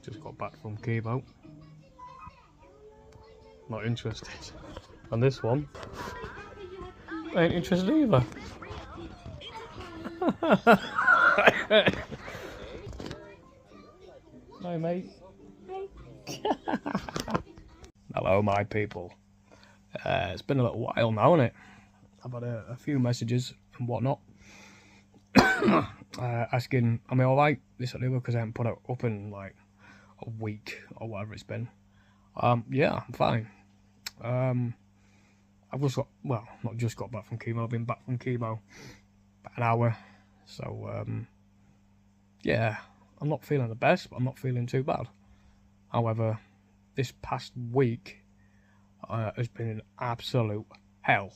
Just got back from chemo. Not interested. And this one ain't interested either. Hi, mate. Hello, my people. It's been a little while now, hasn't it? I've had a few messages and whatnot asking, am I alright? This or the other, because I haven't put it up in like a week or whatever it's been. Yeah, I'm fine. I've just got, well, not just got back from chemo, I've been back from chemo about an hour. So, yeah, I'm not feeling the best, but I'm not feeling too bad. However, this past week has been an absolute hell.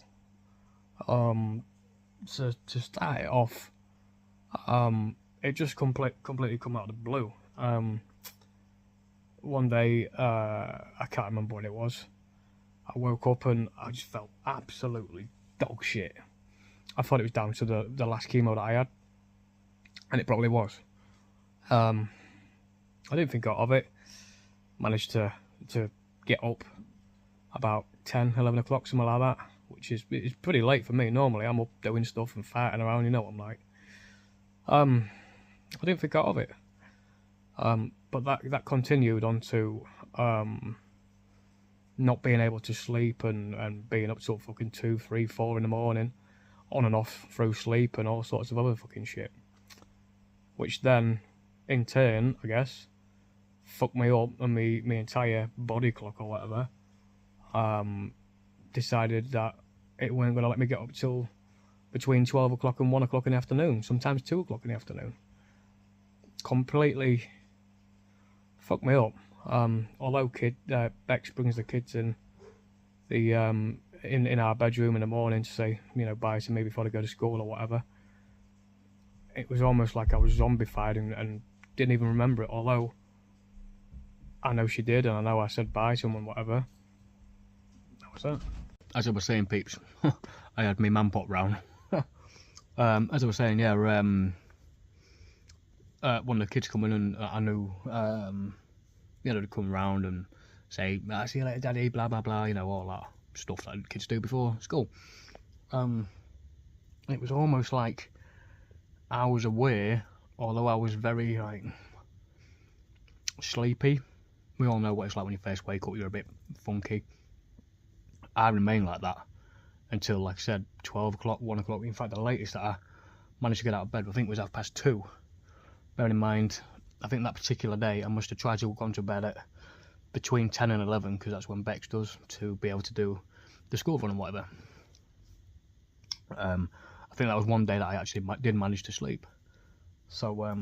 So to start it off, it just completely come out of the blue. One day, I can't remember what it was. I woke up and I just felt absolutely dog shit. I thought it was down to the last chemo that I had, and it probably was. I didn't think of it. Managed to get up about 10, 11 o'clock, something like that, which is pretty late for me. Normally I'm up doing stuff and farting around, you know what I'm like. I didn't think of it. But that continued on to not being able to sleep and being up till fucking 2, 3, 4 in the morning, on and off through sleep and all sorts of other fucking shit. Which then, in turn, I guess, fucked me up and my entire body clock or whatever decided that it weren't going to let me get up till between 12 o'clock and 1 o'clock in the afternoon, sometimes 2 o'clock in the afternoon. Completely fucked me up. Although Bex brings the kids in the in our bedroom in the morning to say, you know, bye to me before they go to school or whatever, it was almost like I was zombified and didn't even remember it, although I know she did and I know I said bye to them and whatever. That was that. As I was saying, peeps, I had my man pot round. As I was saying, yeah, one of the kids coming and I knew, you know, to come round and say, see you later, daddy, blah, blah, blah, you know, all that stuff that kids do before school. It was almost like I was aware, although I was very, like, sleepy. We all know what it's like when you first wake up, you're a bit funky. I remained like that until, like I said, 12 o'clock, 1 o'clock. In fact, the latest that I managed to get out of bed, I think, was 2:30. Bearing in mind, I think that particular day I must have tried to have gone to bed at between 10 and 11, because that's when Bex does, to be able to do the school run and whatever. I think that was one day that I actually did manage to sleep. So let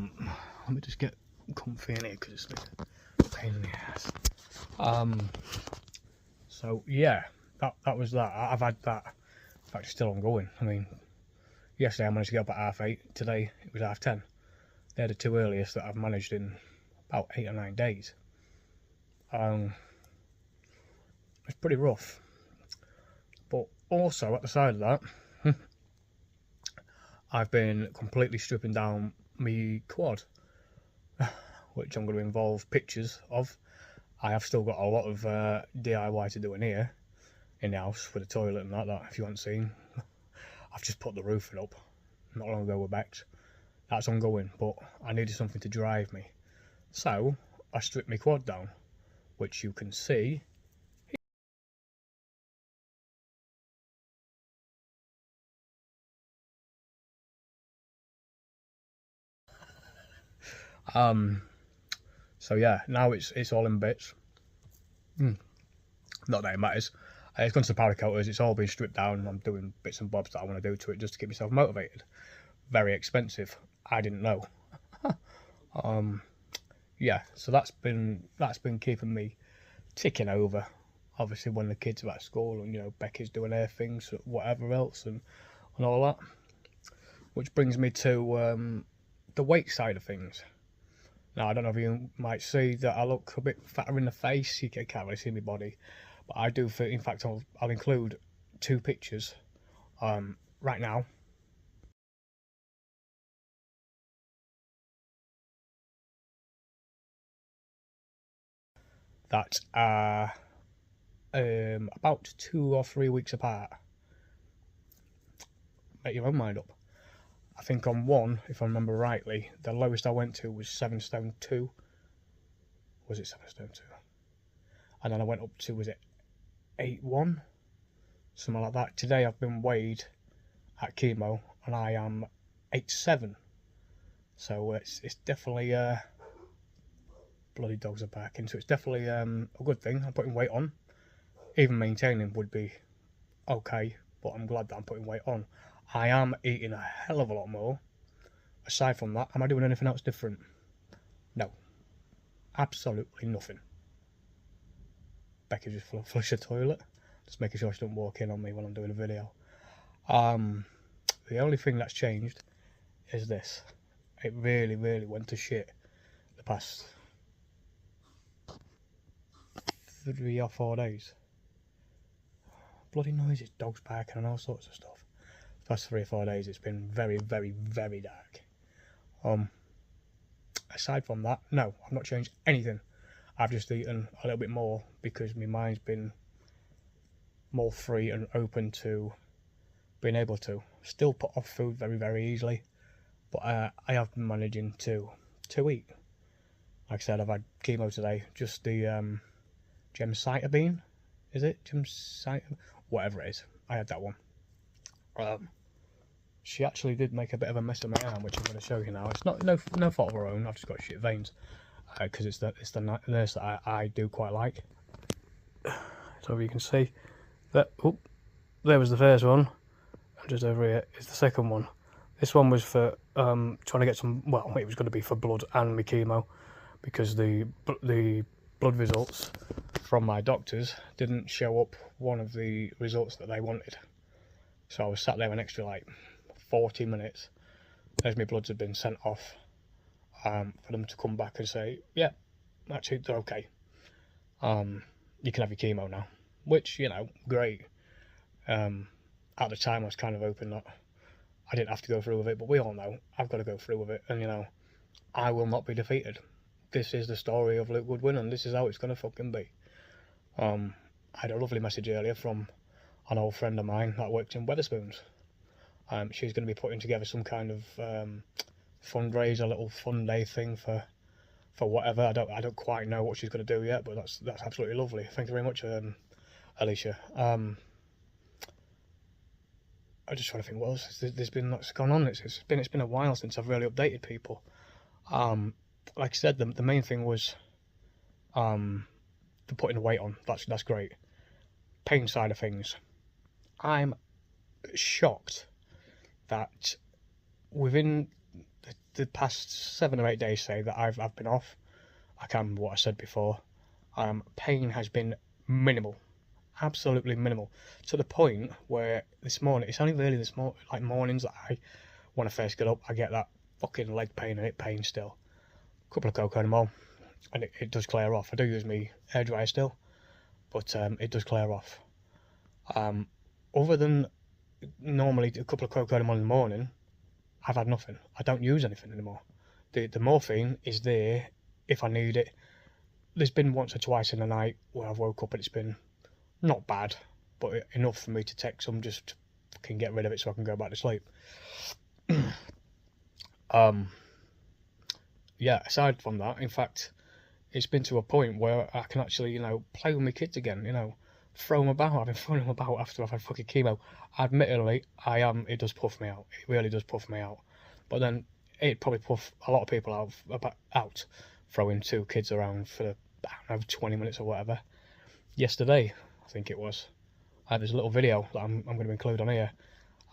me just get comfy in here because it's a pain in the ass. So yeah, that was that. I've had that. In fact, it's still ongoing. I mean, yesterday I managed to get up at 8:30. Today it was 10:30. They're the two earliest that I've managed in about 8 or 9 days. It's pretty rough. But also at the side of that, I've been completely stripping down my quad, which I'm going to involve pictures of. I have still got a lot of DIY to do in here, in the house, for the toilet and that if you haven't seen. I've just put the roofing up not long ago with Bex. That's ongoing, but I needed something to drive me. So I stripped my quad down, which you can see. So yeah, now it's all in bits. Not that it matters. It's gone to the powder coaters, it's all been stripped down. I'm doing bits and bobs that I want to do to it just to keep myself motivated. Very expensive. I didn't know. Yeah, so that's been keeping me ticking over. Obviously when the kids are at school and, you know, Becky's doing her things, whatever else and all that. Which brings me to the weight side of things. Now, I don't know if you might see that I look a bit fatter in the face. You can't really see my body. But I do, in fact, I'll include 2 pictures right now. that are about 2 or 3 weeks apart. Make your own mind up. I think on one, if I remember rightly, the lowest I went to was 7 stone 2. Was it 7 stone 2? And then I went up to, was it 8-1? Something like that. Today I've been weighed at chemo and I am 8-7. So it's definitely, bloody dogs are barking, so it's definitely a good thing. I'm putting weight on. Even maintaining would be okay, but I'm glad that I'm putting weight on. I am eating a hell of a lot more. Aside from that, am I doing anything else different? No. Absolutely nothing. Becky just flushed the toilet. Just making sure she don't walk in on me when I'm doing a video. The only thing that's changed is this. It really, really went to shit the past 3 or 4 days. Bloody noises, dogs barking and all sorts of stuff. The past 3 or 4 days it's been very, very, very dark. Aside from that, no, I've not changed anything. I've just eaten a little bit more because my mind's been more free and open to being able to still put off food very, very easily, but I have been managing to eat. Like I said, I've had chemo today, just the gemcitabine, is it? Gemcitabine? Whatever it is, I had that one. She actually did make a bit of a mess of my arm, which I'm going to show you now. It's no fault of her own, I've just got shit veins, because it's the nurse that I do quite like. So you can see that, oh, there was the first one, and just over here is the second one. This one was for trying to get some, well, it was going to be for blood and my chemo, because the blood results from my doctors didn't show up one of the results that they wanted. So I was sat there an extra like 40 minutes as my bloods had been sent off, for them to come back and say, yeah, actually they're okay. You can have your chemo now, which, you know, great. At the time I was kind of hoping that I didn't have to go through with it, but we all know I've got to go through with it, and you know, I will not be defeated. This is the story of Luke Goodwin, and this is how it's going to fucking be. I had a lovely message earlier from an old friend of mine that works in Wetherspoons. She's going to be putting together some kind of fundraiser, little fun day thing for whatever. I don't quite know what she's going to do yet, but that's absolutely lovely. Thank you very much, Alicia. I'm just trying to think what else there's been that's gone on. It's been a while since I've really updated people. Like I said, the main thing was the putting the weight on. That's great. Pain side of things, I'm shocked that within the past 7 or 8 days, say, that I've been off, I can't remember what I said before, pain has been minimal, absolutely minimal, to the point where this morning, it's only really this morning, like mornings that when I first get up, I get that fucking leg pain and hip pain still. A couple of Coconut and it does clear off. I do use my hairdryer still, but it does clear off. Other than normally a couple of Coconut in the morning, I've had nothing. I don't use anything anymore. The morphine is there if I need it. There's been once or twice in the night where I've woke up and it's been not bad, but enough for me to take some just to fucking get rid of it so I can go back to sleep. Yeah, aside from that, in fact, it's been to a point where I can actually, you know, play with my kids again, you know, throw them about. I've been throwing them about after I've had fucking chemo. Admittedly, it does puff me out. It really does puff me out. But then it probably puff a lot of people out throwing 2 kids around for, I don't know, 20 minutes or whatever. Yesterday, I think it was, I had this little video that I'm going to include on here.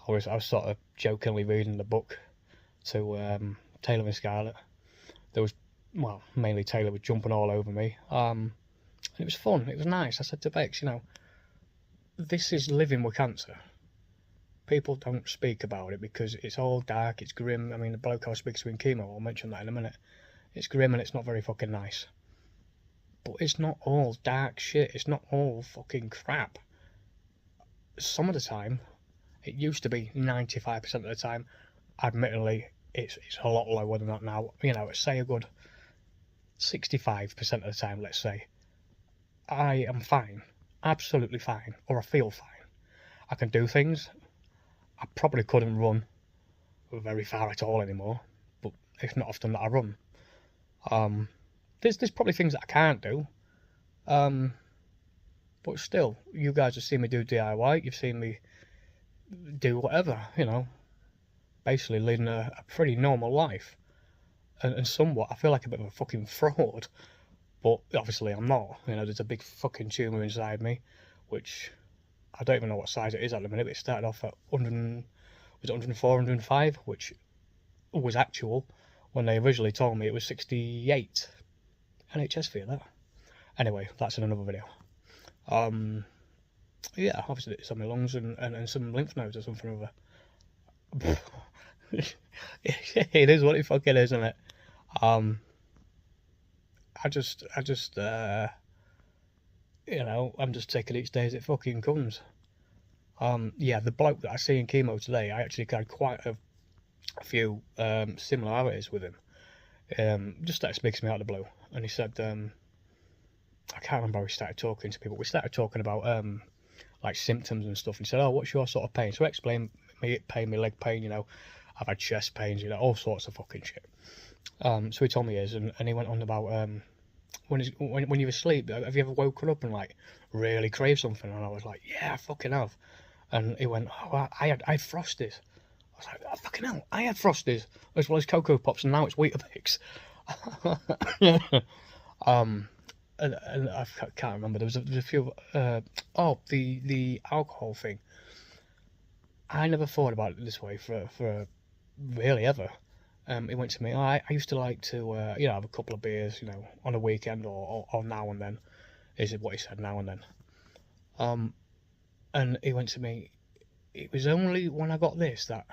I was sort of jokingly reading the book to Taylor and Scarlett. There was, well, mainly Taylor was jumping all over me. And it was fun, it was nice. I said to Bex, you know, this is living with cancer. People don't speak about it because it's all dark, it's grim. I mean, the bloke I was speaking to in chemo, I'll mention that in a minute. It's grim and it's not very fucking nice. But it's not all dark shit, it's not all fucking crap. Some of the time, it used to be 95% of the time, admittedly, it's a lot lower than that now. You know, say a good 65% of the time, let's say, I am fine, absolutely fine, or I feel fine. I can do things. I probably couldn't run very far at all anymore, but it's not often that I run. There's probably things that I can't do, but still, you guys have seen me do DIY. You've seen me do whatever, basically leading a pretty normal life. And somewhat, I feel like a bit of a fucking fraud, but obviously I'm not. There's a big fucking tumour inside me, which I don't even know what size it is at the minute, but it started off at 100, was it 104, 105, which was actual when they originally told me it was 68. NHS for that. Anyway, that's in another video. Yeah, obviously it's on my lungs and some lymph nodes or something or other. It is what it fucking is, isn't it? I just I'm just taking each day as it fucking comes. Yeah, the bloke that I see in chemo today, I actually had quite a few similarities with him. Just started speaking to me out of the blue, and he said, I can't remember how we started talking to people. We started talking about like symptoms and stuff, and he said, "Oh, what's your sort of pain?" So I explained me pain, my leg pain. I've had chest pains, all sorts of fucking shit. So he told me his, and he went on about when you're asleep, have you ever woken up and like really crave something? And I was like, yeah, I fucking have. And he went, oh, I had Frosties. I was like, oh, fucking hell, I had Frosties as well as Cocoa Pops, and now it's Weetabix. And I can't remember. There was a few. The alcohol thing. I never thought about it this way for really ever. He went to me. I used to like to have a couple of beers, on a weekend or now and then. Is what he said, now and then. And he went to me. It was only when I got this that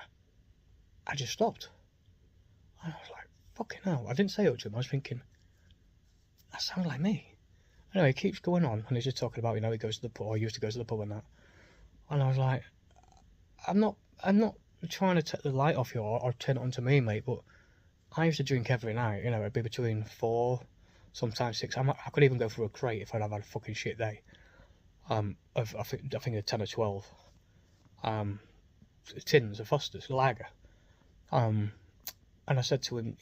I just stopped. And I was like, fucking hell. I didn't say it to him. I was thinking, that sounds like me. Anyway, it keeps going on, and he's just talking about, he goes to the pub, or he used to go to the pub and that. And I was like, I'm not trying to take the light off you or turn it on to me, mate, but I used to drink every night, it'd be between 4, sometimes 6. I could even go through a crate if I'd have had a fucking shit day. I think a 10 or 12 tins of Foster's lager. And I said to him,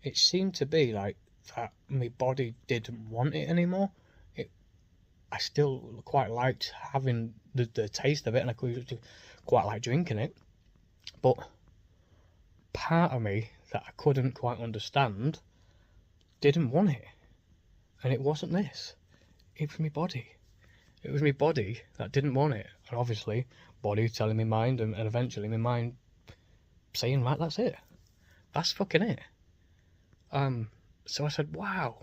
it seemed to be like that my body didn't want it anymore. I still quite liked having the taste of it, and I could quite like drinking it, but part of me that I couldn't quite understand didn't want it. And it wasn't this. It was my body. It was my body that didn't want it. And obviously, body telling me mind, and eventually my mind saying, right, that's it. That's fucking it. So I said, wow,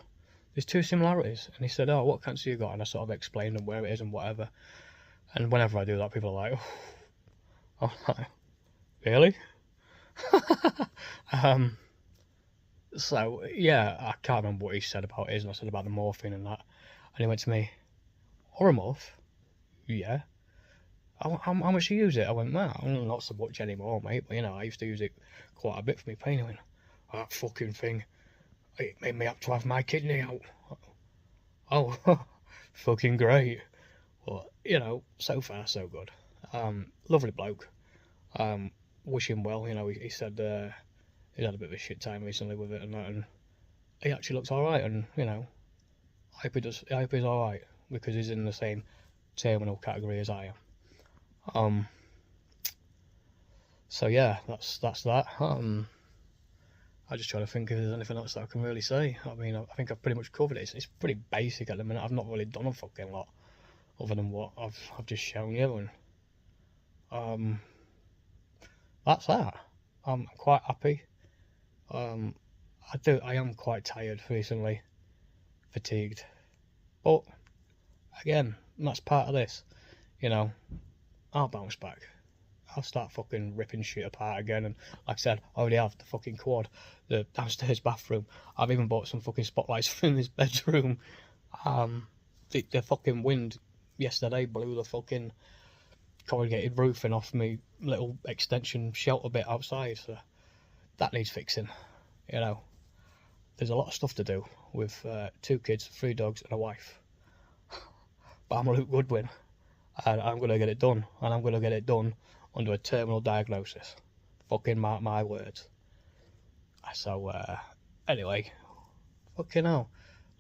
there's 2 similarities. And he said, oh, what cancer you got? And I sort of explained and where it is and whatever. And whenever I do that, people are like, oh, really? So yeah, I can't remember what he said about his, and I said about the morphine and that. And he went to me, Oromorph? Yeah. How much do you use it? I went, well, not so much anymore, mate, but I used to use it quite a bit for me pain. He went, that fucking thing, it made me have to have my kidney out. Oh, fucking great. But, so far so good. Lovely bloke. Wish him well. He said he's had a bit of a shit time recently with it and that, and he actually looks alright, and I hope he's alright, because he's in the same terminal category as I am. So yeah, that's that. I just try to think if there's anything else that I can really say. I mean, I think I've pretty much covered it. It's pretty basic at the minute. I've not really done a fucking lot other than what I've just shown you, and that's that. I'm quite happy. I am quite tired recently, fatigued, but again, that's part of this. I'll bounce back. I'll start fucking ripping shit apart again, and like I said, I already have the fucking quad, the downstairs bathroom. I've even bought some fucking spotlights in this bedroom. The fucking wind yesterday blew the fucking corrugated roofing off me little extension shelter bit outside, so that needs fixing. There's a lot of stuff to do with 2 kids, 3 dogs, and a wife. but I'm Luke Goodwin, and I'm going to get it done, and I'm going to get it done under a terminal diagnosis. Fucking mark my words. So, anyway, fucking hell.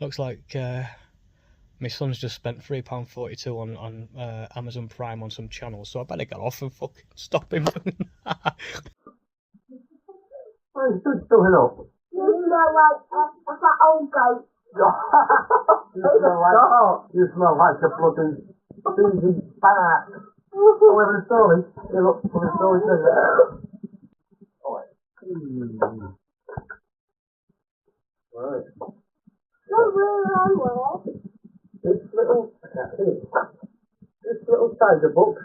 Looks like my son's just spent £3.42 on Amazon Prime on some channels, so I better get off and fucking stop him doing that. Oh, still hello. You smell like a old goat. You smell like a bloody cheesy fat. Oh, we having a story? Yeah, look, we're having a story too. Right. Not really anywhere. This little tiger book